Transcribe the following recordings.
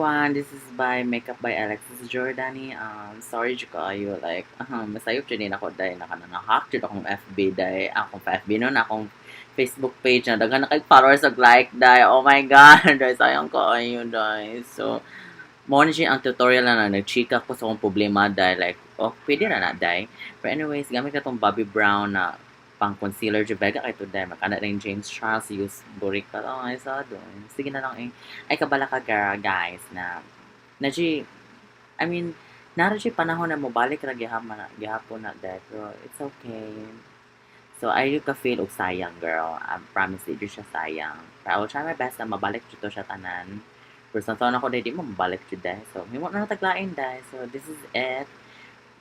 One, this is by Makeup by Alexis Jordani. Sorry jud kaayo like masayop jud din ako dahil nahack jud akong FB dahil akong FB noon akong Facebook page na daghan na kay followers ug like dahil oh my god dahil sayang kaayo dahil so mo na siya ang tutorial na nagchika ko sa akong problema dahil like oh pwede na dahil but anyways gamit ka tong Bobbi Brown na pang concealer jud bega kay to dahil makana rin James Charles use burik pa ay sa doon sige na lang ay kabala ka guys na I mean naro siya panahon na mobalik ra gihapon na dahil pero it's okay. So I ka feel og sayang girl. I promise you siya sayang. But I will try my best na mabalik jud to siya tanan. Pero sa taon ako di mo mabalik jud dahil. So himo na taglain dahil. So this is it.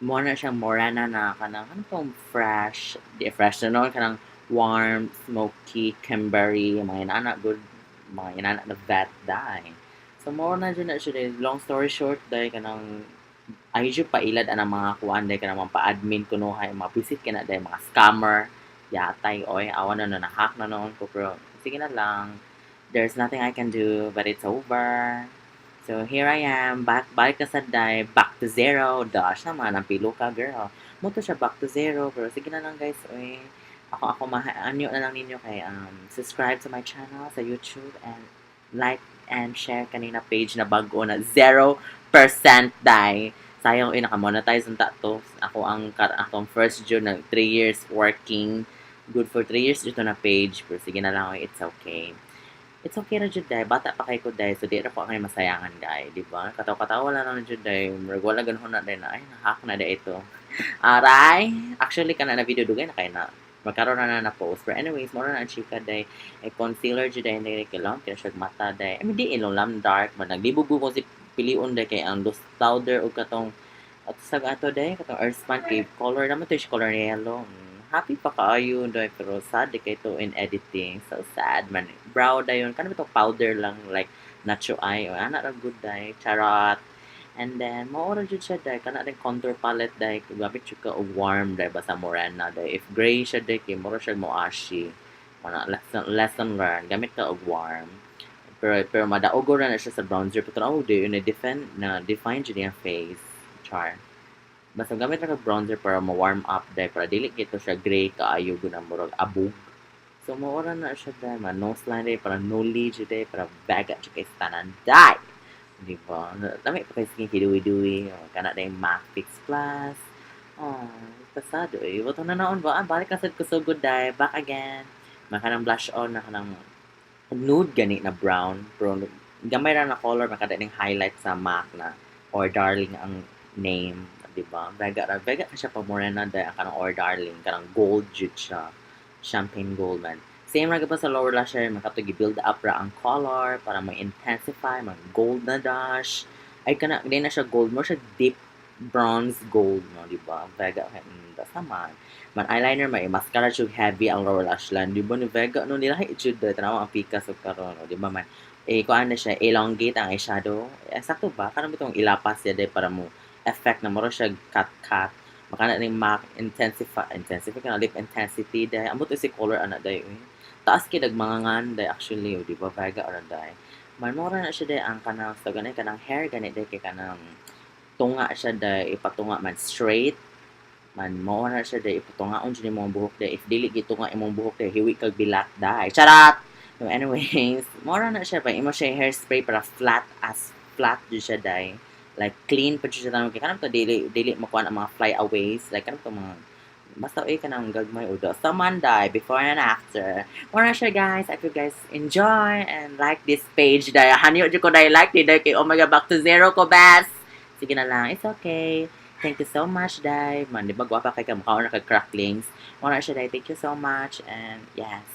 More na siyang morana na kanang ano tong fresh, di fresh na no kanang warm, smoky, Camberry, mga inana good, mga inana na vet dye. So more na dyan na siya long story short dahil kanang ay jud pailad ang mga kuan dahil kanang mga pa-admin kuno hay mga visit kana dahil mga scammer yatay oy awan na na-hack na noon ko pero sige na lang. There's nothing I can do but it's over. So here I am, balik na sa die, back to zero. Dash naman, ang pilo ka, girl. Mo to siya back to zero. Pero sige na lang guys, uy. Ako anyo na lang ninyo kay subscribe to my channel sa YouTube and like and share kanina page na bago na 0% die. Sayang uy, nakamonetize ang tato. Akong first June na 3 years working. Good for 3 years dito na page. Pero sige na lang, uy, it's okay. It's okay na jud dai bata pa kay ko dai so di ra ko kay masayangan dai di ba kataw-katawa lang na jud dai murag wala ganhon na dai na ay na-hack na dai ito aray actually kana na video dugay na kay na magkaroon na post but anyways mo na ang chika dai concealer jud dai dai kay lang kaya siya mata dai I mean di ilong lam dark man nagdibugo ko si piliun dai kay ang loose powder ug katong at sa ato dai katong earthman kay color naman to siya color yellow. Happy pa kaayo dahil pero sad di kay to in editing. So sad man. Brow dayon kanang to powder lang like nacho eye o ana ra good dai charot. And then mo ora jud siya dai kana rin contour palette dai gamit jud ka og warm dai basta morena dai if gray siya dai kay mura siya mo ashi. Mana lesson learned gamit ka og warm. Pero madaogo ra na siya sa bronzer pero oh di na define jud yung face. Char. Basta gamit ra kag bronzer para ma-warm up dai para dili kito siya gray kaayo gunang murag abog. So maura na siya dai man nose line dai para nully jud dai para baga jud kay tanan dai. Di ba? Dami pa kay skin kiduwi-duwi kana dai MAC Fix Plus. Oh, pasado eh. Wato na naon ba? Balik na sad ko so good dai. Back again. Makanang blush on na kanang nude gani na brown. Pero gamay ra na color makada ning highlight sa MAC na or darling ang name diba? Vega na siya pa morena dahil ang kanang or darling, kanang gold jud siya. Champagne gold man. Same ra pa sa lower lash area, makato gi-build up ra ang color para ma-intensify, mag-gold na dash. Ay kana, di na siya gold, more siya deep bronze gold, no, diba? Vega, das naman. Man eyeliner, may mascara siya heavy ang lower lash line. Diba ni Vega, no, nilahi jud dahil tanawa ang pikas o karon, no, diba man. Kuan na siya, elongate ang eyeshadow. Sakto ba? Kanang bitong ilapas siya dahil para mo effect na moro siya cut makana ning MAC intensify ka lip intensity dahil amo to si color ana dahil taas kay dagmangan dahil actually di ba Vega or dahil man mora na siya dahil ang kanang so ganay kanang hair ganit dahil kay kanang tunga siya dahil ipatunga man straight man mora na siya dahil ipatungaon siya imong buhok dahil if dili gitunga imong buhok dahil hiwi kag bilat dahil charat so anyways mora na siya pa imo siya hairspray para flat di siya dahil like clean pa siya tanong kay kanang to dili makuha ang mga flyaways like kanang to mga basta kanang gagmay o do sa Monday before and after wala siya guys if you guys enjoy and like this page dahil hanyo jud ko dahil like dahil kay oh my god back to zero ko best sige na lang it's okay thank you so much dahil man di ba gwapa kay ka mukha na kag cracklings wala siya dahil thank you so much and yes